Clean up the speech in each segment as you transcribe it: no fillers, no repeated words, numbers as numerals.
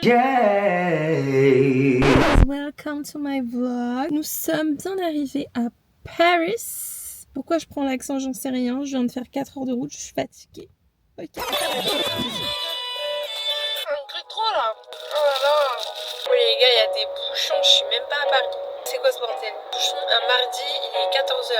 gay. Welcome to my vlog. Nous sommes bien arrivés à Paris. Pourquoi je prends l'accent, j'en sais rien. Je viens de faire 4 heures de route, je suis fatiguée. Ok. Un truc trop là. Oh là là. Oui les gars, il y a des bouchons, je suis même pas à Paris. C'est quoi ce bordel? Bouchon un mardi, il est 14h.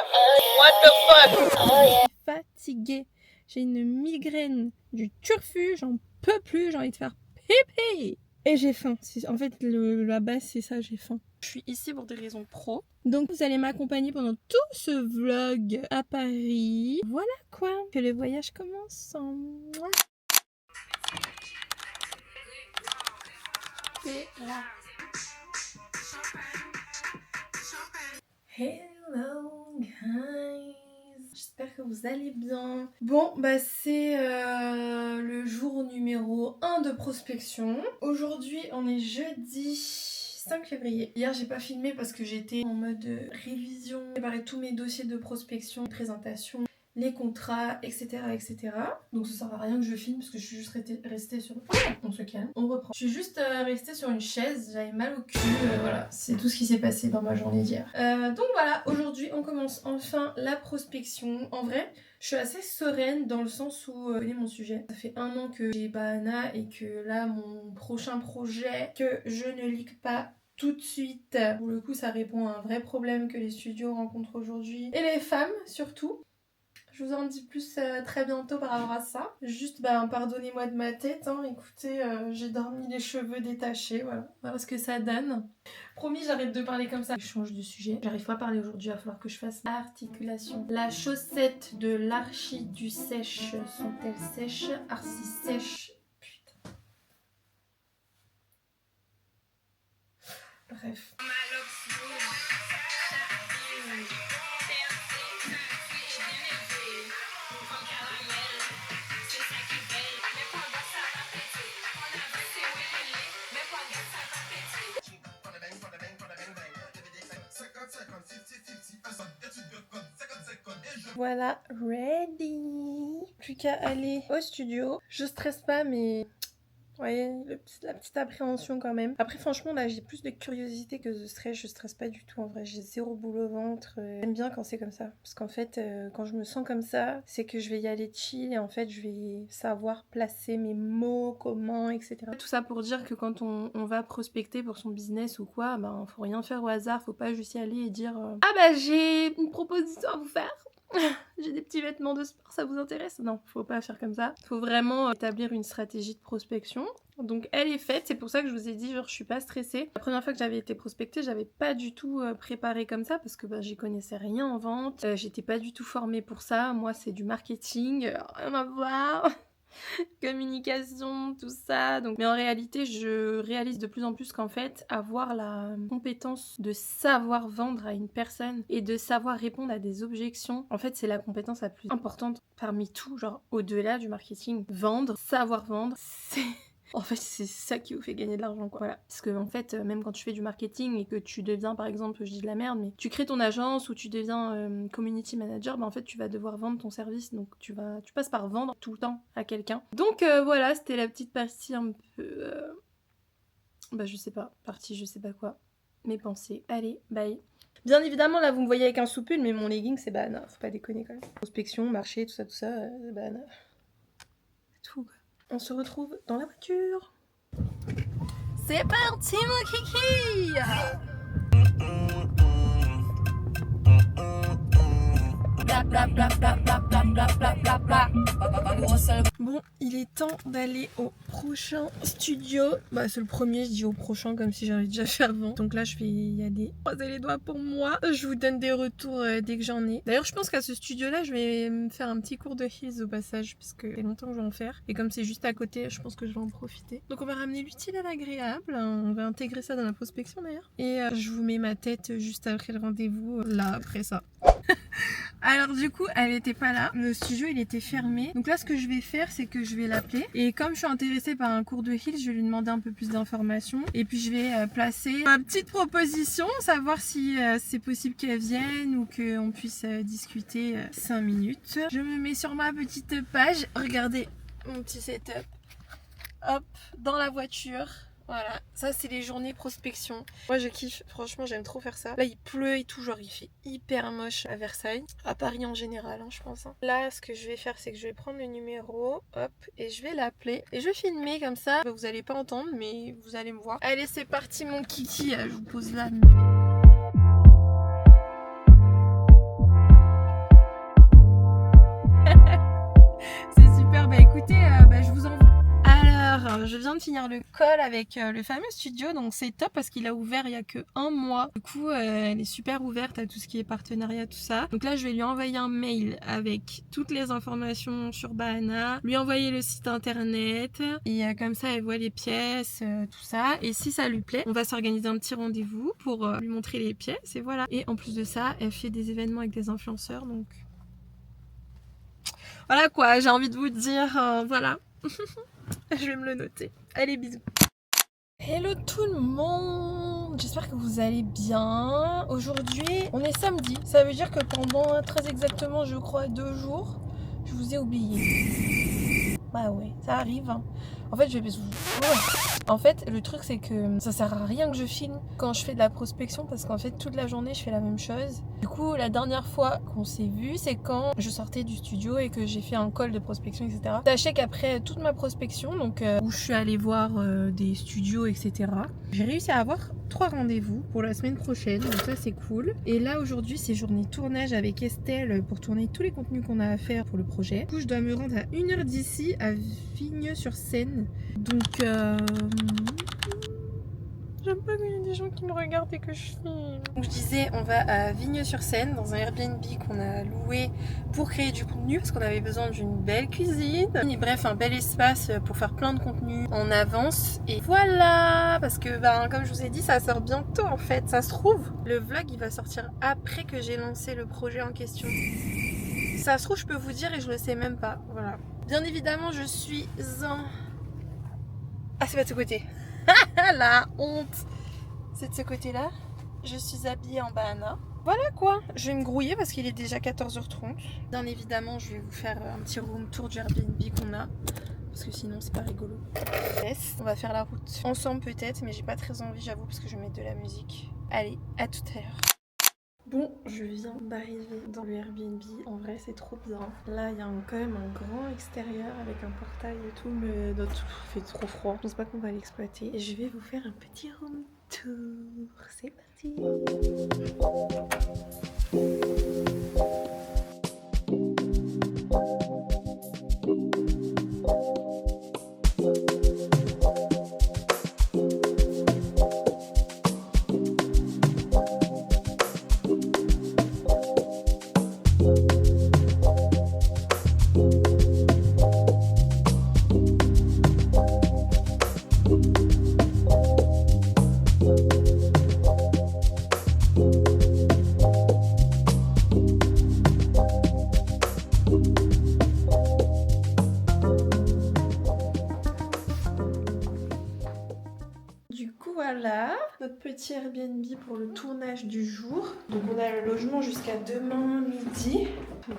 What the fuck? Je suis fatiguée. J'ai une migraine du turfu, j'en peux plus, j'ai envie de faire pipi. Et j'ai faim. En fait, la base, c'est ça, j'ai faim. Je suis ici pour des raisons pro. Donc, vous allez m'accompagner pendant tout ce vlog à Paris. Voilà quoi, que le voyage commence. Mouah. C'est là. Hello guys. J'espère que vous allez bien. Bon, bah c'est le jour numéro 1 de prospection. Aujourd'hui, on est jeudi 5 février. Hier, j'ai pas filmé parce que j'étais en mode révision, préparer tous mes dossiers de prospection, présentation, les contrats, etc. etc. Donc ça sert à rien que je filme parce que je suis juste restée sur... On se calme, on reprend. Je suis juste restée sur une chaise, j'avais mal au cul, voilà. C'est tout ce qui s'est passé dans ma journée d'hier. Donc voilà, aujourd'hui on commence enfin la prospection. En vrai, je suis assez sereine dans le sens où, vous connaissez mon sujet. Ça fait 1 an que j'ai Bahana et que là, mon prochain projet, que je ne leak pas tout de suite. Pour le coup, ça répond à un vrai problème que les studios rencontrent aujourd'hui. Et les femmes, surtout. Je vous en dis plus très bientôt par rapport à ça. Juste, pardonnez-moi de ma tête. Hein. Écoutez, j'ai dormi les cheveux détachés. Voilà. Voilà ce que ça donne. Promis, j'arrête de parler comme ça. Je change de sujet. J'arrive pas à parler aujourd'hui. Il va falloir que je fasse l'articulation. La chaussette de l'archi du sèche sont-elles sèches? Archi sèche. Putain. Bref. Voilà, ready. Plus qu'à aller au studio. Je stresse pas, mais vous voyez, la petite appréhension quand même. Après, franchement, là, j'ai plus de curiosité que de stress. Je stresse pas du tout, en vrai. J'ai zéro boule au ventre. J'aime bien quand c'est comme ça. Parce qu'en fait, quand je me sens comme ça, c'est que je vais y aller chill. Et en fait, je vais savoir placer mes mots, comment, etc. Tout ça pour dire que quand on va prospecter pour son business ou quoi, faut rien faire au hasard. Faut pas juste y aller et dire ah bah j'ai une proposition à vous faire. J'ai des petits vêtements de sport, ça vous intéresse? Non, faut pas faire comme ça. Faut vraiment établir une stratégie de prospection. Donc elle est faite, c'est pour ça que je vous ai dit genre je suis pas stressée. La première fois que j'avais été prospectée, j'avais pas du tout préparé comme ça parce que j'y connaissais rien en vente. J'étais pas du tout formée pour ça. Moi c'est du marketing, rien à voir. Communication, tout ça. Donc, mais en réalité, je réalise de plus en plus qu'en fait, avoir la compétence de savoir vendre à une personne et de savoir répondre à des objections, en fait, c'est la compétence la plus importante parmi tout, genre au-delà du marketing. Vendre, savoir vendre, c'est... En fait, c'est ça qui vous fait gagner de l'argent, quoi. Voilà. Parce que, en fait, même quand tu fais du marketing et que tu deviens, par exemple, je dis de la merde, mais tu crées ton agence ou tu deviens community manager, en fait, tu vas devoir vendre ton service. Donc, tu passes par vendre tout le temps à quelqu'un. Donc, voilà, c'était la petite partie un peu... je sais pas. Partie, je sais pas quoi. Mes pensées. Allez, bye. Bien évidemment, là, vous me voyez avec un soupul, mais mon legging, c'est Bahana. Faut pas déconner, quand même. Prospection, marché, tout ça, c'est Bahana. C'est tout, quoi. On se retrouve dans la voiture. C'est parti mon kiki! Bon, il est temps d'aller au prochain studio. C'est le premier, je dis au prochain comme si j'avais déjà fait avant. Donc là, je vais y aller. Croisez les doigts pour moi. Je vous donne des retours dès que j'en ai. D'ailleurs, je pense qu'à ce studio-là, je vais me faire un petit cours de heels au passage, puisque il y a longtemps que je vais en faire. Et comme c'est juste à côté, je pense que je vais en profiter. Donc on va ramener l'utile à l'agréable. On va intégrer ça dans la prospection d'ailleurs. Et je vous mets ma tête juste après le rendez-vous, là, après ça. Alors du coup elle était pas là, le studio il était fermé. Donc là ce que je vais faire c'est que je vais l'appeler. Et comme je suis intéressée par un cours de heels, je vais lui demander un peu plus d'informations. Et puis je vais placer ma petite proposition, savoir si c'est possible qu'elle vienne ou qu'on puisse discuter 5 minutes. Je me mets sur ma petite page, regardez mon petit setup. Hop, dans la voiture. Voilà, ça c'est les journées prospection. Moi je kiffe, franchement j'aime trop faire ça. Là il pleut et tout, genre il fait hyper moche à Versailles. À Paris en général, hein, je pense. Hein. Là ce que je vais faire c'est que je vais prendre le numéro, hop, et je vais l'appeler. Et je vais filmer comme ça. Vous allez pas entendre mais vous allez me voir. Allez c'est parti mon kiki, je vous pose là. C'est super, bah écoutez, je vous envoie. Alors, je viens de finir le call avec le fameux studio, donc c'est top parce qu'il a ouvert il y a que un mois. Du coup, elle est super ouverte à tout ce qui est partenariat, tout ça. Donc là, je vais lui envoyer un mail avec toutes les informations sur Bahana, lui envoyer le site internet et comme ça, elle voit les pièces, tout ça. Et si ça lui plaît, on va s'organiser un petit rendez-vous pour lui montrer les pièces et voilà. Et en plus de ça, elle fait des événements avec des influenceurs, donc voilà quoi. J'ai envie de vous dire, voilà. Je vais me le noter. Allez, bisous. Hello tout le monde. J'espère que vous allez bien. Aujourd'hui, on est samedi. Ça veut dire que pendant très exactement, je crois, 2 jours, je vous ai oublié. Bah ouais, ça arrive. Hein. En fait, je vais... En fait, le truc, c'est que ça sert à rien que je filme quand je fais de la prospection parce qu'en fait, toute la journée, je fais la même chose. Du coup, la dernière fois qu'on s'est vu, c'est quand je sortais du studio et que j'ai fait un call de prospection, etc. Sachez qu'après toute ma prospection, donc où je suis allée voir des studios, etc., j'ai réussi à avoir 3 rendez-vous pour la semaine prochaine, donc ça c'est cool. Et là aujourd'hui c'est journée tournage avec Estelle pour tourner tous les contenus qu'on a à faire pour le projet. Du coup je dois me rendre à 1 heure d'ici à Vigneux-sur-Seine. Donc j'aime pas qu'il y ait des gens qui me regardent et que je filme. Donc je disais, on va à Vigneux-sur-Seine dans un Airbnb qu'on a loué pour créer du contenu parce qu'on avait besoin d'une belle cuisine. Et bref, un bel espace pour faire plein de contenu en avance. Et voilà, parce que comme je vous ai dit, ça sort bientôt en fait. Ça se trouve, le vlog il va sortir après que j'ai lancé le projet en question. Ça se trouve, je peux vous dire et je le sais même pas. Voilà. Bien évidemment, je suis en... Ah, c'est pas de ce côté. La honte. C'est de ce côté-là. Je suis habillée en Bahana. Voilà quoi. Je vais me grouiller parce qu'il est déjà 14h30. Bien évidemment, je vais vous faire un petit room tour du Airbnb qu'on a. Parce que sinon, c'est pas rigolo. On va faire la route ensemble peut-être, mais j'ai pas très envie, j'avoue, parce que je vais mettre de la musique. Allez, à tout à l'heure. Bon, je viens d'arriver dans le Airbnb. En vrai, c'est trop bien. Là, il y a quand même un grand extérieur avec un portail et tout, mais il fait trop froid. Je pense pas qu'on va l'exploiter. Et je vais vous faire un petit room tour. C'est parti. Voilà, notre petit Airbnb pour le tournage du jour. Donc on a le logement jusqu'à demain midi.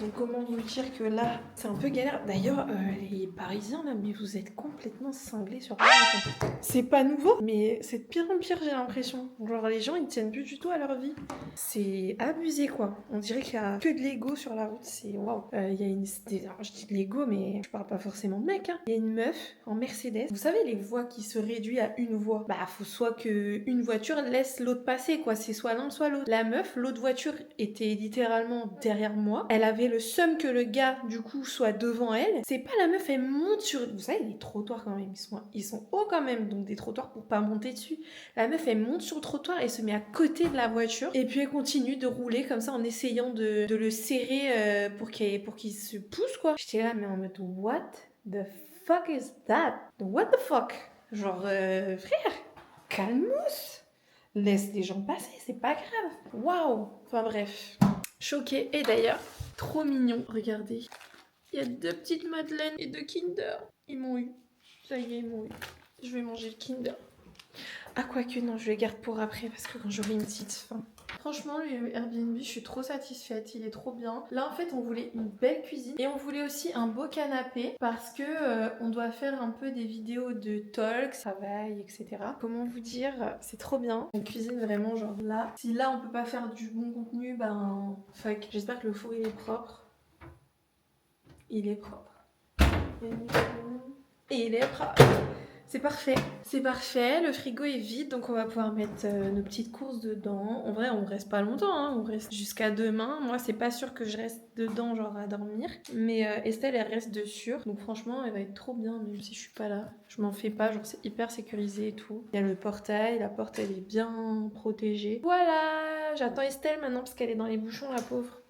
Donc comment vous dire que là, c'est un peu galère. D'ailleurs, les Parisiens là, mais vous êtes complètement cinglés sur rien. C'est pas nouveau, mais c'est de pire en pire j'ai l'impression. Genre les gens ils tiennent plus du tout à leur vie. C'est abusé quoi. On dirait qu'il y a que de l'ego sur la route. C'est waouh. Il y a une... Alors, je dis de l'ego, mais je parle pas forcément de mec. Hein. Il y a une meuf en Mercedes. Vous savez les voies qui se réduisent à une voie. Bah faut soit que une voiture laisse l'autre passer quoi. C'est soit l'un soit l'autre. La meuf, l'autre voiture était littéralement derrière moi. Elle avait le seum que le gars du coup soit devant elle. C'est pas la meuf, elle monte sur... Vous savez les trottoirs quand même, ils sont hauts quand même. Donc des trottoirs pour pas monter dessus. La meuf elle monte sur le trottoir et se met à côté de la voiture. Et puis elle continue de rouler comme ça en essayant de le serrer pour qu'il se pousse quoi. J'étais là mais en mode what the fuck is that? What the fuck? Genre frère, calmos. Laisse les gens passer, c'est pas grave. Waouh. Enfin bref. Choquée. Et d'ailleurs, trop mignon. Regardez. Il y a 2 petites madeleines et 2 Kinder. Ils m'ont eu. Ça y est, ils m'ont eu. Je vais manger le Kinder. Ah quoique non, je le garde pour après parce que quand j'aurai une petite faim. Franchement, le Airbnb, je suis trop satisfaite, il est trop bien. Là, en fait, on voulait une belle cuisine et on voulait aussi un beau canapé parce que on doit faire un peu des vidéos de talk, travail, etc. Comment vous dire, c'est trop bien. Une cuisine vraiment genre là. Si là, on peut pas faire du bon contenu, ben fuck. J'espère que le four il est propre. Il est propre. Et il est propre. C'est parfait. C'est parfait. Le frigo est vide, donc on va pouvoir mettre nos petites courses dedans. En vrai, on reste pas longtemps, hein. On reste jusqu'à demain. Moi, c'est pas sûr que je reste dedans, genre à dormir. Mais Estelle, elle reste dessus. Donc franchement, elle va être trop bien, même si je suis pas là. Je m'en fais pas, genre c'est hyper sécurisé et tout. Il y a le portail, la porte, elle est bien protégée. Voilà, j'attends Estelle maintenant parce qu'elle est dans les bouchons, la pauvre.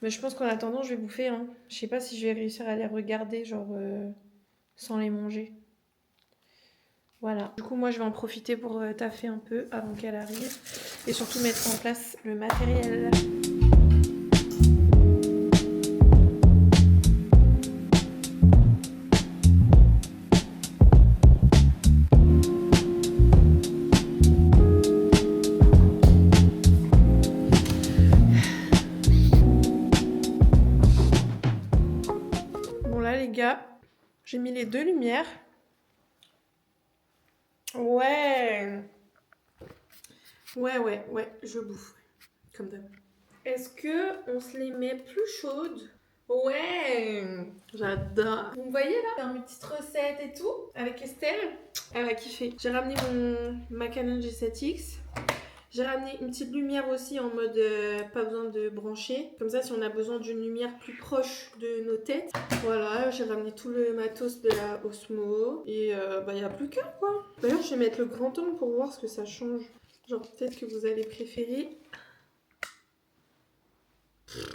Mais je pense qu'en attendant, je vais bouffer. Hein. Je sais pas si je vais réussir à les regarder, genre sans les manger. Voilà. Du coup, moi, je vais en profiter pour taffer un peu avant qu'elle arrive. Et surtout mettre en place le matériel. Bon, là, les gars, j'ai mis les 2 lumières. Ouais, je bouffe, comme d'hab. Est-ce que on se les met plus chaudes? Ouais, j'adore. Vous me voyez là, faire mes petites recettes et tout avec Estelle. Elle va kiffer. J'ai ramené ma Canon G7X. J'ai ramené une petite lumière aussi en mode pas besoin de brancher. Comme ça, si on a besoin d'une lumière plus proche de nos têtes. Voilà, j'ai ramené tout le matos de la Osmo. Et bah, y a plus qu'à quoi. D'ailleurs, je vais mettre le grand angle pour voir ce que ça change. Genre, peut-être que vous allez préférer.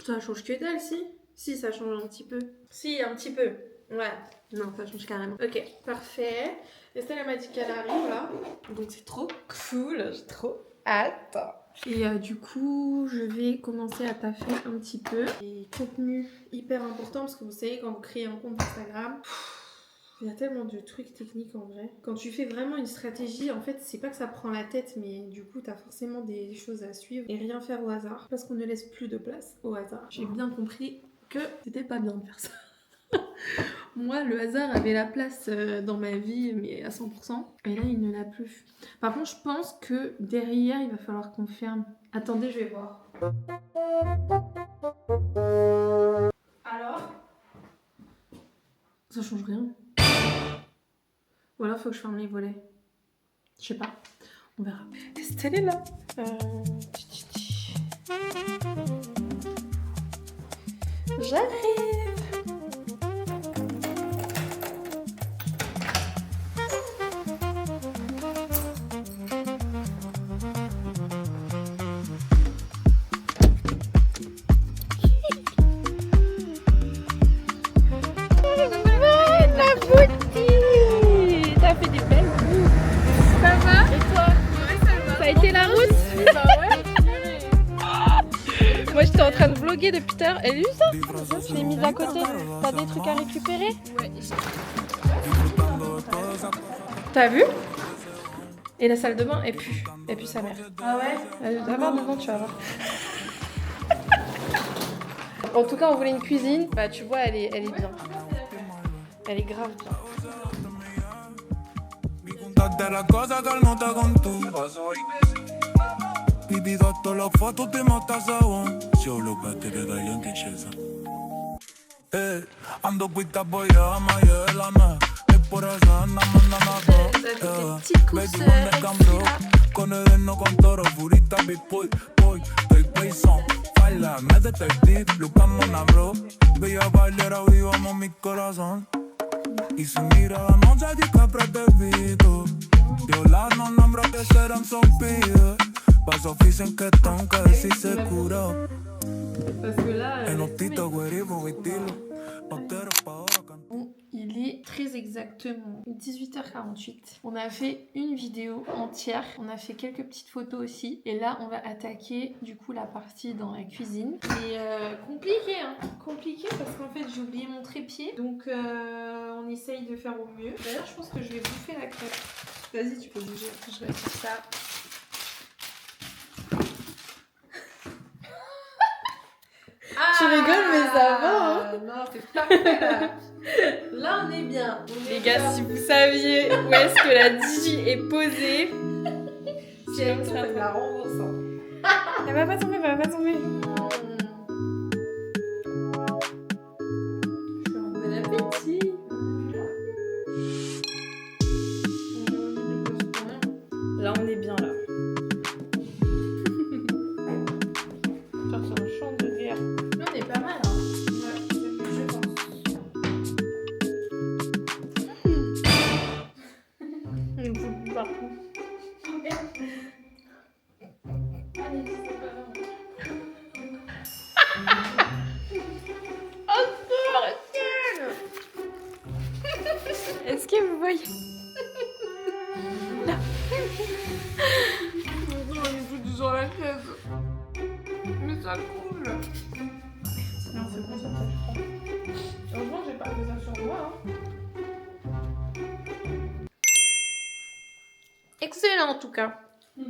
Ça change que dalle, si. Si, ça change un petit peu. Si, un petit peu. Ouais. Non, ça change carrément. Ok, parfait. Estelle, elle m'a dit qu'elle arrive là. Donc, c'est trop cool. J'ai trop hâte. Et du coup, je vais commencer à taffer un petit peu. Et contenu hyper important parce que vous savez, quand vous créez un compte Instagram, il y a tellement de trucs techniques en vrai. Quand tu fais vraiment une stratégie, en fait, c'est pas que ça prend la tête, mais du coup, t'as forcément des choses à suivre et rien faire au hasard parce qu'on ne laisse plus de place au hasard. J'ai bien compris que c'était pas bien de faire ça. Moi, le hasard avait la place dans ma vie, mais à 100%. Et là, il ne l'a plus. Par contre, je pense que derrière, il va falloir qu'on ferme. Attendez, je vais voir. Alors, ça change rien. Ou alors, faut que je ferme les volets. Je sais pas. On verra. Estelle est là. J'arrive. En train de vlogger depuis tout à l'heure. Elle a vu ça? Je l'ai mise à côté. T'as des trucs à récupérer? Ouais. T'as vu? Et la salle de bain, elle pue sa mère. Ah ouais? Elle va voir devant, tu vas voir. En tout cas, on voulait une cuisine. Bah, tu vois, elle est bien. Elle est grave bien. Baby, dato la foto ti mata sabon. Solo per te regali anche scesa. Ando qui da boia, ma io e la me. E por eso andamos andando. Baby, con el cambio. Con el eno con toro, furita, big boy. Estoy payson. Baila, métete el tip, buscamos una bro. Bella bailera, vivamos mi corazón. Y su mirada no se dice que pretevito. Violar no nombra que serán son pibes. Pasos dicen que están que si se curó. Il est très exactement 18h48. On a fait une vidéo entière. On a fait quelques petites photos aussi. Et là, on va attaquer du coup la partie dans la cuisine. Et compliqué, hein. Compliqué parce qu'en fait, j'ai oublié mon trépied. Donc, on essaye de faire au mieux. D'ailleurs, je pense que je vais bouffer la crêpe. Vas-y, tu peux bouger. Je vais faire ça. rigoles, mais ça va, hein. Non, c'est parfait là. Là, on est bien. Les gars, si vous saviez où est-ce que la Digi est posée. Si elle tombe, elle la rembourse. Elle va pas tomber, elle va pas tomber. Bon appétit. Là, on est bien là. Ça, c'est un chant de guerre. Là, on est pas mal. Hein. Ouais, je pense. On fout partout. Allez, c'est pas grave. Est-ce que vous voyez? On est tous sur la chaise. Mais ça coule. Non, c'est bon, ça tâche. Heureusement, j'ai pas fait ça sur moi. Hein. Excellent en tout cas. Donc,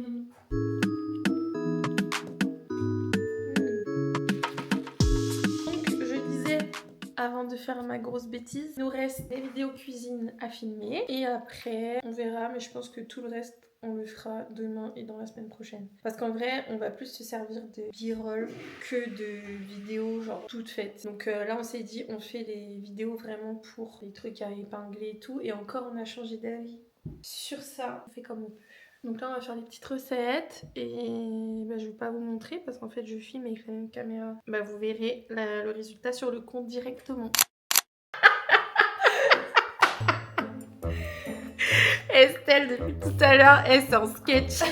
je disais, avant de faire ma grosse bêtise, il nous reste des vidéos cuisine à filmer. Et après, on verra, mais je pense que tout le reste, on le fera demain et dans la semaine prochaine. Parce qu'en vrai, on va plus se servir de b-roll que de vidéos genre toutes faites. Donc là, on s'est dit, on fait les vidéos vraiment pour les trucs à épingler et tout. Et encore, on a changé d'avis sur ça. On fait comme on peut. Donc là, on va faire les petites recettes et bah, je vais pas vous montrer parce qu'en fait, je filme avec la même caméra. Bah, vous verrez le résultat sur le compte directement. Estelle, depuis tout à l'heure, elle c'est en sketch.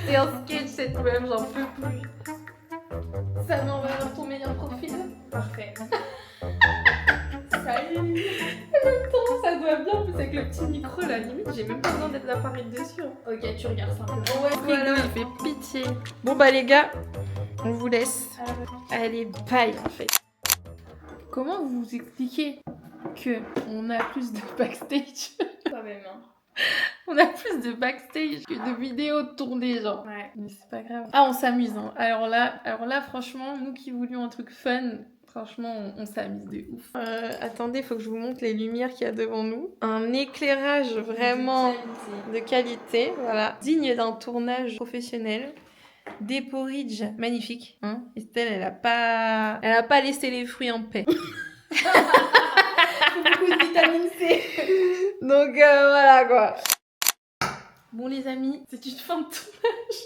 C'est en sketch cette même, j'en peux plus. Ça va, on va avoir ton meilleur profil. Parfait. Salut. Attends, ça doit bien, en plus avec le petit micro là, limite, j'ai même pas besoin d'être d'appareil dessus. Ok, tu regardes simplement. Ouais, voilà, il fait pitié. Bon bah les gars, on vous laisse. Allez, bye en fait. Comment vous expliquer que on a plus de backstage? Quand même, hein. On a plus de backstage que de vidéos tournées, genre. Ouais. Mais c'est pas grave. Ah, on s'amuse, hein. Alors là, franchement, nous qui voulions un truc fun, franchement, on s'amuse de ouf. Attendez, faut que je vous montre les lumières qu'il y a devant nous. Un éclairage vraiment de qualité, voilà. Digne d'un tournage professionnel. Des porridge magnifiques, hein. Estelle, elle a pas laissé les fruits en paix. Beaucoup de vitamine C. Donc voilà quoi. Bon les amis, c'est une fin de tournage.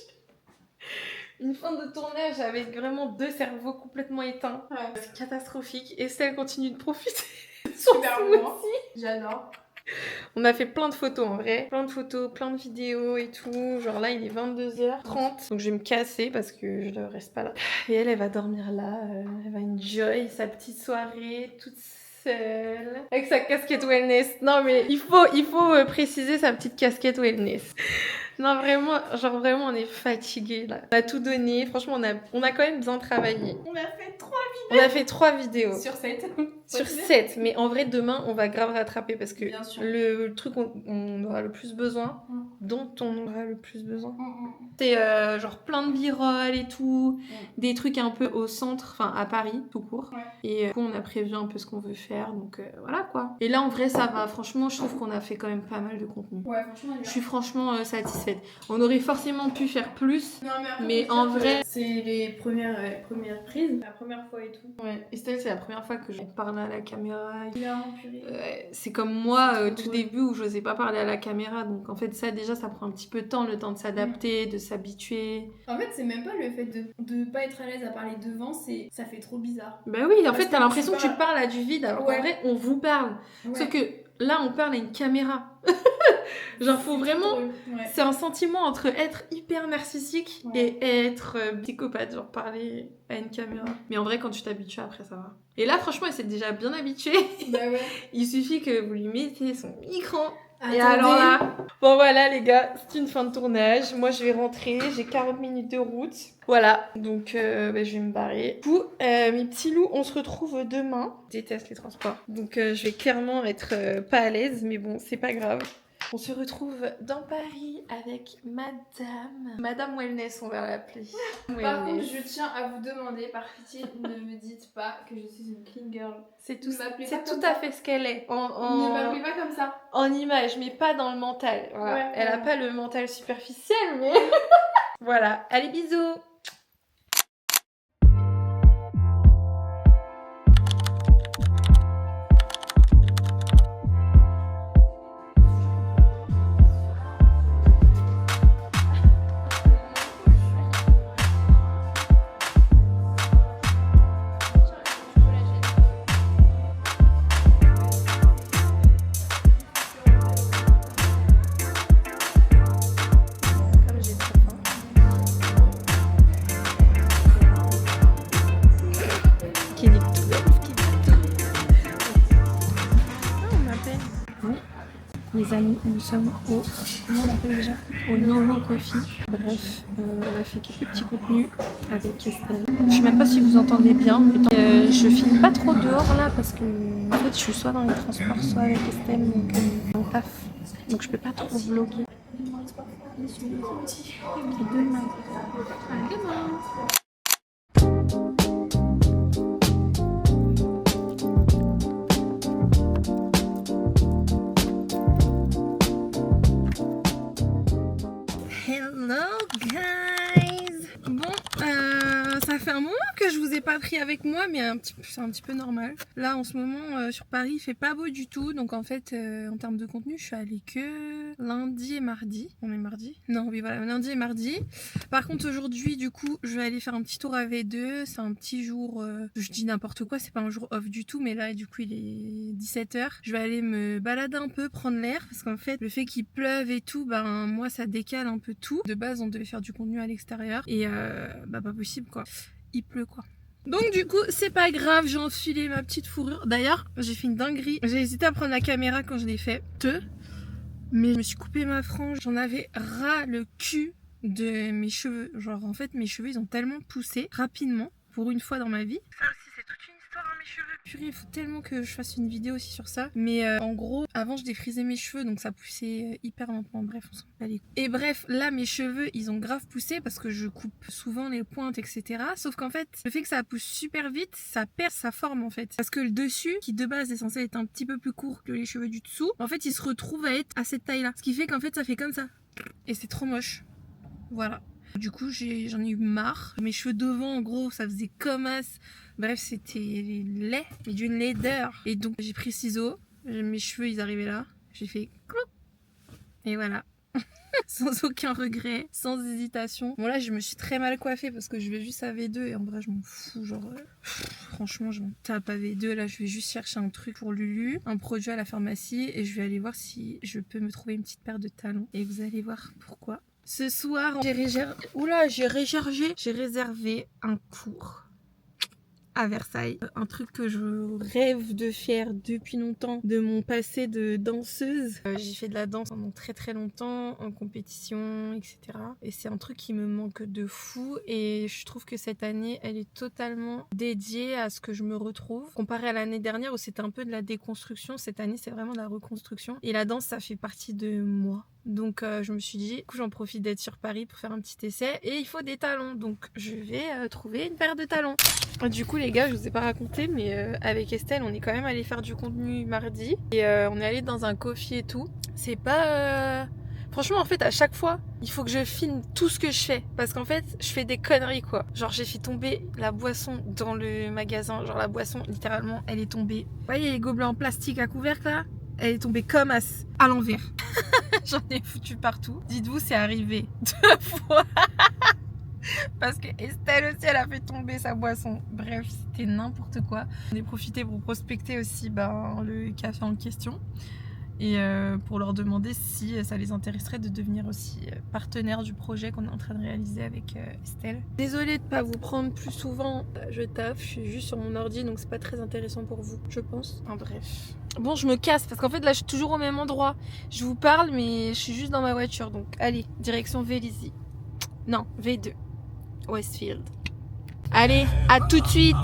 Une fin de tournage avec vraiment 2 cerveaux complètement éteints. Ouais. C'est catastrophique. Estelle continue de profiter. Super moment. J'adore. On a fait plein de photos en vrai. Plein de photos, plein de vidéos et tout. Genre là il est 22h30. Donc je vais me casser parce que je ne reste pas là. Et elle va dormir là. Elle va enjoy sa petite soirée toute seule. Avec sa casquette wellness. Non mais il faut préciser sa petite casquette wellness. Non vraiment, genre vraiment on est fatigué là. On a tout donné. Franchement on a quand même bien travaillé. On a fait 3 On a fait 3 vidéos. sur 7. Sur 7, mais en vrai demain on va grave rattraper parce que Bien sûr. le truc on aura le plus besoin, dont on aura le plus besoin, Mm. c'est genre plein de b-roll et tout, des trucs un peu au centre, enfin à Paris tout court. Ouais. Et du coup on a prévu un peu ce qu'on veut faire, donc voilà quoi. Et là en vrai ça va, franchement je trouve qu'on a fait quand même pas mal de contenu. Ouais, franchement, Je suis franchement satisfaite. On aurait forcément pu faire plus. Non, après, Mais faut en dire que vrai- c'est les premières prises, la première fois et tout. Ouais, Estelle c'est la première fois que je parle à la caméra. Bien, purée. C'est comme moi C'est au trop tout drôle. début où j'osais pas parler à la caméra, donc en fait ça déjà ça prend un petit peu de temps, le temps de s'adapter, de s'habituer. En fait, c'est même pas le fait de pas être à l'aise à parler devant, ça fait trop bizarre. Bah oui, en Parce fait que t'as l'impression que tu tu parles à du vide, alors Ouais. qu'en vrai on vous parle. Ouais. Sauf que là on parle à une caméra. Genre faut vraiment... Drôle. Ouais. C'est un sentiment entre être hyper narcissique Ouais. et être psychopathe, genre parler à une caméra. Mais en vrai quand tu t'habitues après ça va. Et là franchement elle s'est déjà bien habituée. Bah ouais. Il suffit que vous lui mettez son micro. Attendez. Et alors là, bon voilà les gars, c'est une fin de tournage. Moi je vais rentrer, j'ai 40 minutes de route. Voilà, donc je vais me barrer. Du coup, mes petits loups, on se retrouve demain. Je déteste les transports, donc je vais clairement être pas à l'aise, mais bon, c'est pas grave. On se retrouve dans Paris avec Madame Wellness, on va l'appeler. Par contre, je tiens à vous demander, par pitié, ne me dites pas que je suis une clean girl. C'est tout, Ne m'appelez pas c'est comme tout à ça. fait ce qu'elle est. Ne m'appelez pas comme ça. En image, mais pas dans le mental. Voilà. Ouais, Elle a ouais. pas le mental superficiel, mais... Voilà. Allez, bisous. Comme j'ai trop faim. Qui dit tout, qui dit tout. Ah, on m'appelle. Les amis, nous sommes au... Comment on appelle déjà? Au Novo Coffee. Bref, on a fait quelques petits contenus avec Estelle. Je sais même pas si vous entendez bien. Je filme pas trop dehors là parce que en fait je suis soit dans les transports, soit avec Estelle, donc en taf. Donc je peux pas trop vlogger. Hello guys! Bon, ça fait un moment que je vous ai pas pris avec moi, mais c'est un petit peu normal. Là en ce moment sur Paris il fait pas beau du tout, donc en fait en termes de contenu je suis allée que lundi et mardi. On est mardi? Non, oui voilà, lundi et mardi. Par contre aujourd'hui du coup je vais aller faire un petit tour à V2, c'est un petit jour, je dis n'importe quoi, c'est pas un jour off du tout, mais là du coup il est 17h. Je vais aller me balader un peu, prendre l'air, parce qu'en fait le fait qu'il pleuve et tout, ben moi ça décale un peu tout. De base on devait faire du contenu à l'extérieur et bah pas possible quoi, il pleut quoi. Donc du coup c'est pas grave, j'ai enfilé ma petite fourrure. D'ailleurs j'ai fait une dinguerie, j'ai hésité à prendre la caméra quand je l'ai fait, mais je me suis coupé ma frange, j'en avais ras le cul de mes cheveux. Genre en fait mes cheveux ils ont tellement poussé rapidement pour une fois dans ma vie. Ça aussi c'est toute une histoire dans mes cheveux. Purée, il faut tellement que je fasse une vidéo aussi sur ça. Mais en gros, avant je défrisais mes cheveux donc ça poussait hyper lentement. Bref, on s'en bat les couilles. Et bref, là mes cheveux ils ont grave poussé parce que je coupe souvent les pointes etc. Sauf qu'en fait, le fait que ça pousse super vite, ça perd sa forme en fait. Parce que le dessus, qui de base est censé être un petit peu plus court que les cheveux du dessous, en fait il se retrouve à être à cette taille là. Ce qui fait qu'en fait ça fait comme ça. Et c'est trop moche. Voilà. Du coup j'en ai eu marre. Mes cheveux devant en gros ça faisait comme as. Bref c'était laid, mais d'une laideur. Et donc j'ai pris ciseaux, mes cheveux ils arrivaient là. J'ai fait cloup. Et voilà. Sans aucun regret, sans hésitation. Bon là je me suis très mal coiffée parce que je vais juste à V2 et en vrai je m'en fous. Genre franchement je m'en tape à V2. Là je vais juste chercher un truc pour Lulu, un produit à la pharmacie et je vais aller voir si je peux me trouver une petite paire de talons. Et vous allez voir pourquoi. Ce soir, j'ai réservé un cours à Versailles. Un truc que je rêve de faire depuis longtemps, de mon passé de danseuse. J'ai fait de la danse pendant très très longtemps, en compétition, etc. Et c'est un truc qui me manque de fou. Et je trouve que cette année, elle est totalement dédiée à ce que je me retrouve. Comparé à l'année dernière où c'était un peu de la déconstruction, cette année c'est vraiment de la reconstruction. Et la danse, ça fait partie de moi. Donc je me suis dit, du coup j'en profite d'être sur Paris pour faire un petit essai et il faut des talons, donc je vais trouver une paire de talons. Du coup les gars, je vous ai pas raconté, mais avec Estelle on est quand même allé faire du contenu mardi et on est allé dans un coffee et tout. C'est pas... Franchement en fait à chaque fois il faut que je filme tout ce que je fais parce qu'en fait je fais des conneries quoi. Genre j'ai fait tomber la boisson dans le magasin, genre la boisson littéralement elle est tombée. Vous voyez les gobelets en plastique à couvercle là ? Elle est tombée comme à l'envers. J'en ai foutu partout. Dites-vous, c'est arrivé 2 fois. Parce que Estelle aussi, elle a fait tomber sa boisson. Bref, c'était n'importe quoi. On a profité pour prospecter aussi le café en question. Et pour leur demander si ça les intéresserait de devenir aussi partenaires du projet qu'on est en train de réaliser avec Estelle. Désolée de ne pas vous prendre plus souvent, je taffe, je suis juste sur mon ordi donc c'est pas très intéressant pour vous, je pense. En bref. Bon, je me casse parce qu'en fait là je suis toujours au même endroit. Je vous parle mais je suis juste dans ma voiture donc allez, direction Vélizy. Non, V2, Westfield. Allez, à tout de suite!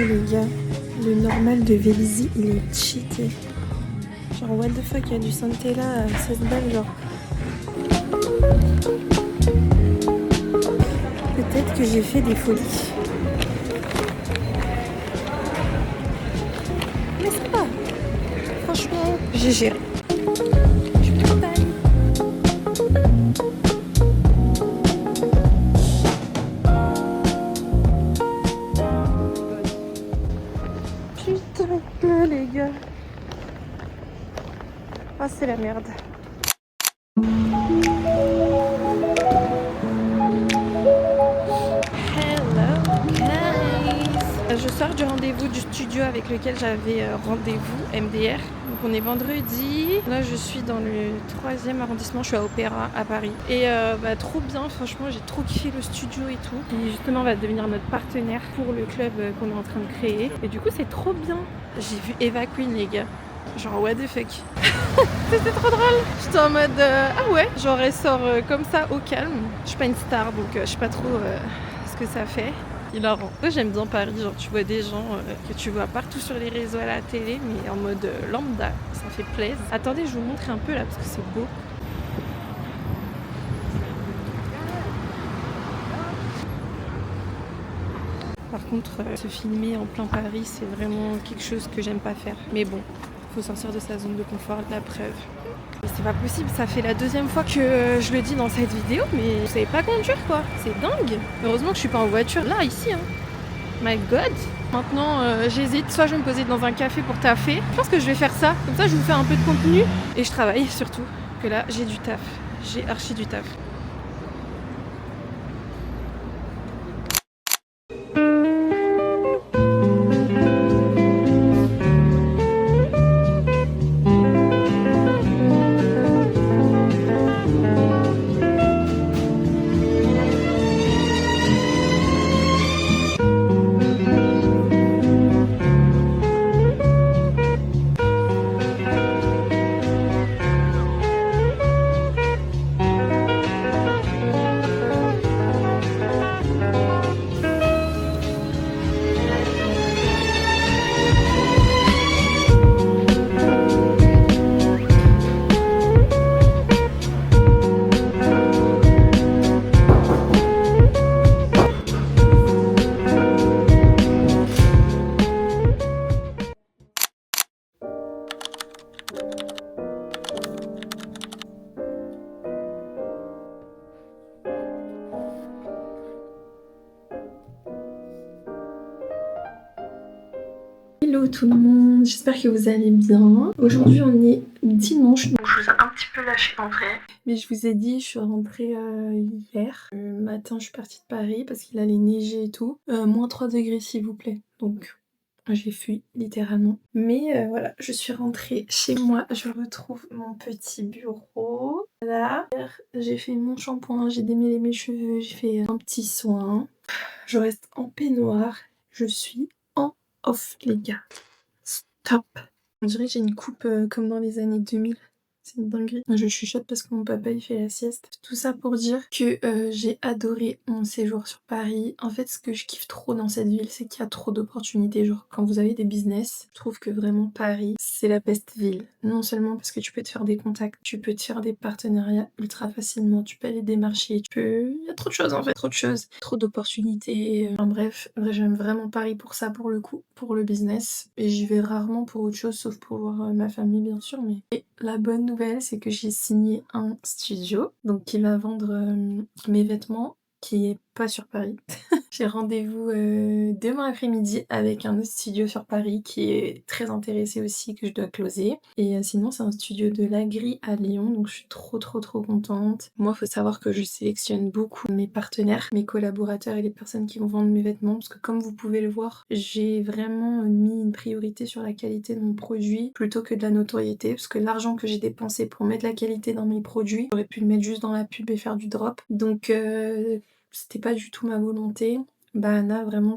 les gars, le normal de Vélizy, il est cheaté. Genre, what the fuck, il y a du Santella à 16 balles, genre. Peut-être que j'ai fait des folies. Mais ça va. Franchement, j'ai géré. Je suis contente. Putain, que les gars. Ah, c'est la merde. Je sors du rendez-vous du studio avec lequel j'avais rendez-vous, MDR. Donc on est vendredi. Là je suis dans le 3e arrondissement, je suis à Opéra à Paris. Et trop bien, franchement j'ai trop kiffé le studio et tout. Et justement on va devenir notre partenaire pour le club qu'on est en train de créer. Et du coup c'est trop bien. J'ai vu Eva Queen les gars. Genre what the fuck. C'était trop drôle. J'étais en mode ah ouais. Genre elle sort comme ça au calme. Je suis pas une star donc je sais pas trop ce que ça fait. Hilarant. Moi j'aime bien Paris, genre tu vois des gens que tu vois partout sur les réseaux à la télé, mais en mode lambda, ça fait plaisir. Attendez, je vous montre un peu là parce que c'est beau. Par contre, se filmer en plein Paris, c'est vraiment quelque chose que j'aime pas faire. Mais bon, faut sortir de sa zone de confort, la preuve. Mais c'est pas possible, ça fait la 2e fois que je le dis dans cette vidéo, mais vous savez pas conduire quoi, c'est dingue. Heureusement que je suis pas en voiture, là, ici, hein. My god. Maintenant, j'hésite, soit je vais me poser dans un café pour taffer. Je pense que je vais faire ça, comme ça je vous fais un peu de contenu. Et je travaille surtout, que là j'ai du taf, j'ai archi du taf. Hello tout le monde, j'espère que vous allez bien. Aujourd'hui on est dimanche, donc je vous ai un petit peu lâché en vrai. Mais je vous ai dit, je suis rentrée hier. Le matin je suis partie de Paris parce qu'il allait neiger et tout. Moins 3 degrés s'il vous plaît. Donc j'ai fui littéralement. Mais voilà, je suis rentrée chez moi. Je retrouve mon petit bureau. Là, j'ai fait mon shampoing, j'ai démêlé mes cheveux, j'ai fait un petit soin. Je reste en peignoir. Je suis en off les gars. Stop. On dirait que j'ai une coupe comme dans les années 2000. C'est une dinguerie. Je chuchote parce que mon papa il fait la sieste. Tout ça pour dire que j'ai adoré mon séjour sur Paris. En fait, ce que je kiffe trop dans cette ville, c'est qu'il y a trop d'opportunités. Genre, quand vous avez des business, je trouve que vraiment Paris, c'est la best ville. Non seulement parce que tu peux te faire des contacts, tu peux te faire des partenariats ultra facilement, tu peux aller démarcher, il y a trop de choses en fait, trop de choses, trop d'opportunités. Enfin bref, j'aime vraiment Paris pour ça, pour le coup, pour le business. Et j'y vais rarement pour autre chose, sauf pour voir ma famille bien sûr. Mais et la bonne nouvelle, c'est que j'ai signé un studio, donc qui va vendre mes vêtements, qui est pas sur Paris. J'ai rendez-vous demain après-midi avec un autre studio sur Paris qui est très intéressé aussi, que je dois closer. Et sinon c'est un studio de l'Agri à Lyon, donc je suis trop contente. Moi faut savoir que je sélectionne beaucoup mes partenaires, mes collaborateurs et les personnes qui vont vendre mes vêtements, parce que comme vous pouvez le voir, j'ai vraiment mis une priorité sur la qualité de mon produit plutôt que de la notoriété, parce que l'argent que j'ai dépensé pour mettre la qualité dans mes produits, j'aurais pu le mettre juste dans la pub et faire du drop. Donc c'était pas du tout ma volonté. Bahana, vraiment,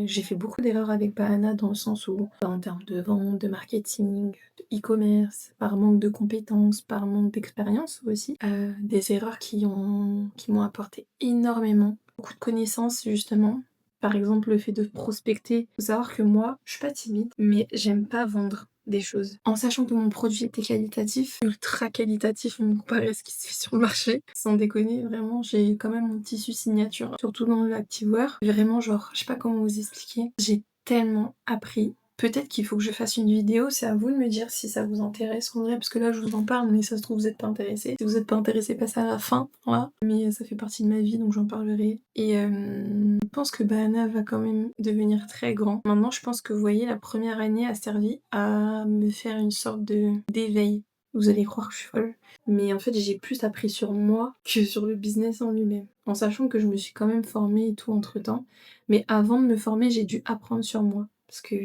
j'ai fait beaucoup d'erreurs avec Bahana dans le sens où, en termes de vente, de marketing, de e-commerce, par manque de compétences, par manque d'expérience aussi. Des erreurs qui m'ont apporté énormément, beaucoup de connaissances justement. Par exemple, le fait de prospecter. Faut savoir que moi, je suis pas timide, mais j'aime pas vendre des choses. En sachant que mon produit était qualitatif, ultra qualitatif comparé à ce qui se fait sur le marché. Sans déconner, vraiment, j'ai quand même mon tissu signature, surtout dans l'activewear. Vraiment, genre, je sais pas comment vous expliquer. J'ai tellement appris. Peut-être qu'il faut que je fasse une vidéo, c'est à vous de me dire si ça vous intéresse en vrai, parce que là je vous en parle, mais ça se trouve vous êtes pas intéressé. Si vous êtes pas intéressé, passez à la fin, voilà. Mais ça fait partie de ma vie, donc j'en parlerai. Et je pense que Bahana va quand même devenir très grand. Maintenant, je pense que vous voyez, la première année a servi à me faire une sorte de d'éveil. Vous allez croire que je suis folle. Mais en fait, j'ai plus appris sur moi que sur le business en lui-même. En sachant que je me suis quand même formée et tout entre-temps. Mais avant de me former, j'ai dû apprendre sur moi. Parce que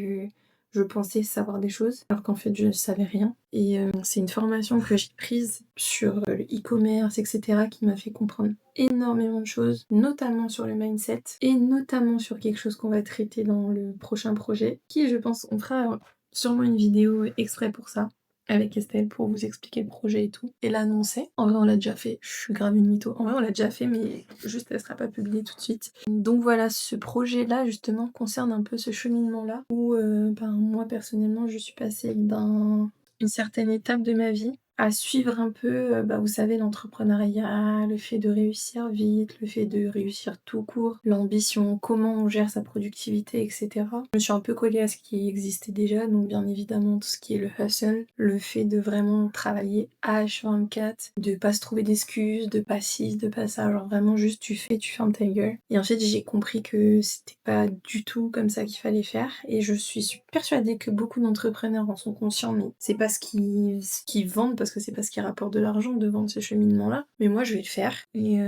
je pensais savoir des choses, alors qu'en fait je ne savais rien. Et c'est une formation que j'ai prise sur le e-commerce, etc., qui m'a fait comprendre énormément de choses, notamment sur le mindset, et notamment sur quelque chose qu'on va traiter dans le prochain projet, qui je pense on fera sûrement une vidéo exprès pour ça, avec Estelle pour vous expliquer le projet et tout, et l'annoncer. En vrai on l'a déjà fait, je suis grave une mytho. En vrai on l'a déjà fait mais juste elle sera pas publiée tout de suite. Donc voilà, ce projet-là justement concerne un peu ce cheminement-là où moi personnellement je suis passée d'une certaine étape de ma vie à suivre un peu, vous savez, l'entrepreneuriat, le fait de réussir vite, le fait de réussir tout court, l'ambition, comment on gère sa productivité, etc. Je me suis un peu collée à ce qui existait déjà, donc bien évidemment tout ce qui est le hustle, le fait de vraiment travailler H24, de pas se trouver d'excuses, de pas ci, de pas ça, genre vraiment juste tu fais, tu fermes ta gueule. Et en fait j'ai compris que c'était pas du tout comme ça qu'il fallait faire, et je suis persuadée que beaucoup d'entrepreneurs en sont conscients, mais c'est pas ce qu'ils vendent, parce que c'est pas ce qui rapporte de l'argent de vendre ce cheminement-là. Mais moi, je vais le faire. Et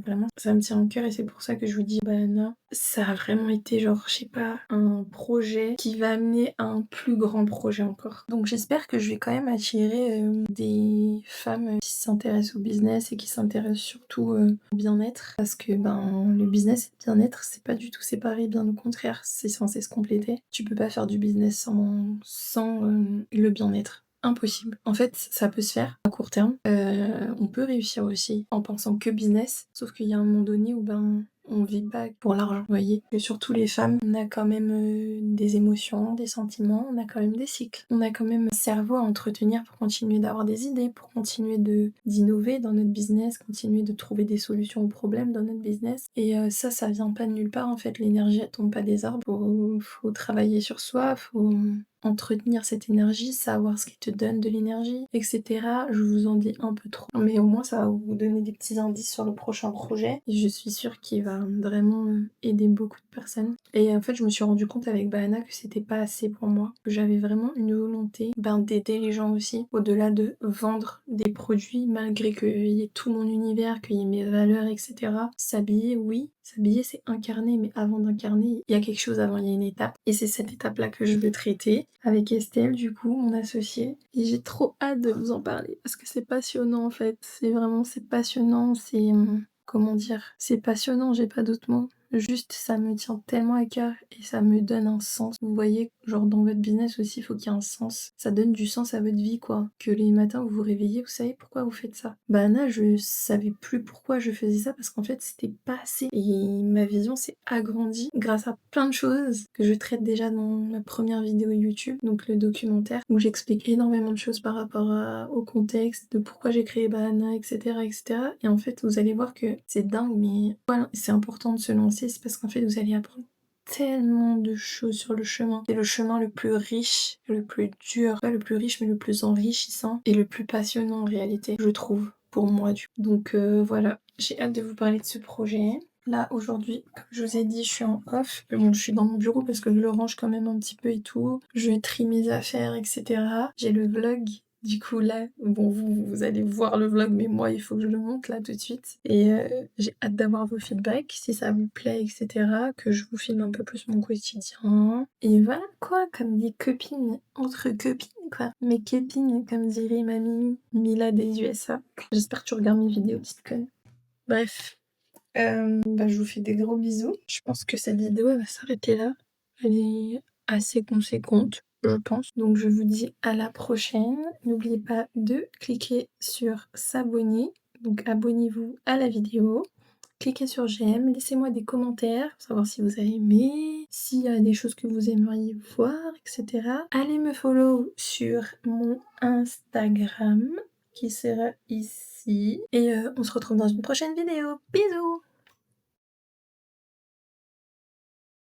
vraiment, ça me tient au cœur et c'est pour ça que je vous dis, non, ça a vraiment été genre, je sais pas, un projet qui va amener à un plus grand projet encore. Donc j'espère que je vais quand même attirer des femmes qui s'intéressent au business et qui s'intéressent surtout au bien-être. Parce que le business et le bien-être, c'est pas du tout séparé, bien au contraire, c'est censé se compléter. Tu peux pas faire du business sans le bien-être. Impossible. En fait, ça peut se faire à court terme. On peut réussir aussi en pensant que business, sauf qu'il y a un moment donné où on vit pas pour l'argent, vous voyez. Et surtout les femmes, on a quand même des émotions, des sentiments, on a quand même des cycles. On a quand même un cerveau à entretenir pour continuer d'avoir des idées, pour continuer d'innover dans notre business, continuer de trouver des solutions aux problèmes dans notre business. Et ça vient pas de nulle part en fait. L'énergie, elle tombe pas des arbres. Faut travailler sur soi, faut entretenir cette énergie, savoir ce qui te donne de l'énergie, etc. Je vous en dis un peu trop. Mais au moins, ça va vous donner des petits indices sur le prochain projet. Et je suis sûre qu'il va vraiment aider beaucoup de personnes. Et en fait, je me suis rendu compte avec Bahana que c'était pas assez pour moi. Que j'avais vraiment une volonté d'aider les gens aussi, au-delà de vendre des produits, malgré qu'il y ait tout mon univers, qu'il y ait mes valeurs, etc. S'habiller, oui. S'habiller, c'est incarner, mais avant d'incarner, il y a quelque chose avant, il y a une étape. Et c'est cette étape-là que je veux traiter avec Estelle, du coup, mon associée. Et j'ai trop hâte de vous en parler, parce que c'est passionnant, en fait. C'est passionnant, comment dire, c'est passionnant, j'ai pas d'autres mots. Juste, ça me tient tellement à cœur et ça me donne un sens. Vous voyez, genre dans votre business aussi, il faut qu'il y ait un sens. Ça donne du sens à votre vie, quoi. Que les matins, vous vous réveillez, vous savez pourquoi vous faites ça. Anna, je savais plus pourquoi je faisais ça parce qu'en fait, c'était pas assez. Et ma vision s'est agrandie grâce à plein de choses que je traite déjà dans ma première vidéo YouTube, donc le documentaire, où j'explique énormément de choses par rapport au contexte, de pourquoi j'ai créé Bahana, etc., etc. Et en fait, vous allez voir que c'est dingue, mais voilà, c'est important de se lancer, c'est parce qu'en fait, vous allez apprendre tellement de choses sur le chemin. C'est le chemin le plus riche, le plus dur, pas le plus riche, mais le plus enrichissant et le plus passionnant en réalité, je trouve, pour moi. Donc voilà, j'ai hâte de vous parler de ce projet. Là, aujourd'hui, comme je vous ai dit, je suis en off. Bon, je suis dans mon bureau parce que je le range quand même un petit peu et tout. Je trie mes affaires, etc. J'ai le vlog. Du coup, là, bon, vous allez voir le vlog, mais moi, il faut que je le monte là tout de suite. Et j'ai hâte d'avoir vos feedbacks, si ça vous plaît, etc. Que je vous filme un peu plus mon quotidien. Et voilà, quoi, comme des copines, entre copines, quoi. Mes copines, comme dirait ma Mimi, Mila des USA. J'espère que tu regardes mes vidéos, petite conne. Bref. Je vous fais des gros bisous. Je pense que cette vidéo elle va s'arrêter là. Elle est assez conséquente, je pense. Donc je vous dis à la prochaine. N'oubliez pas de cliquer sur s'abonner. Donc abonnez-vous à la vidéo. cliquez sur j'aime, laissez-moi des commentaires pour savoir si vous avez aimé, s'il y a des choses que vous aimeriez voir, etc. Allez me follow sur mon Instagram qui sera ici. Et on se retrouve dans une prochaine vidéo. Bisous!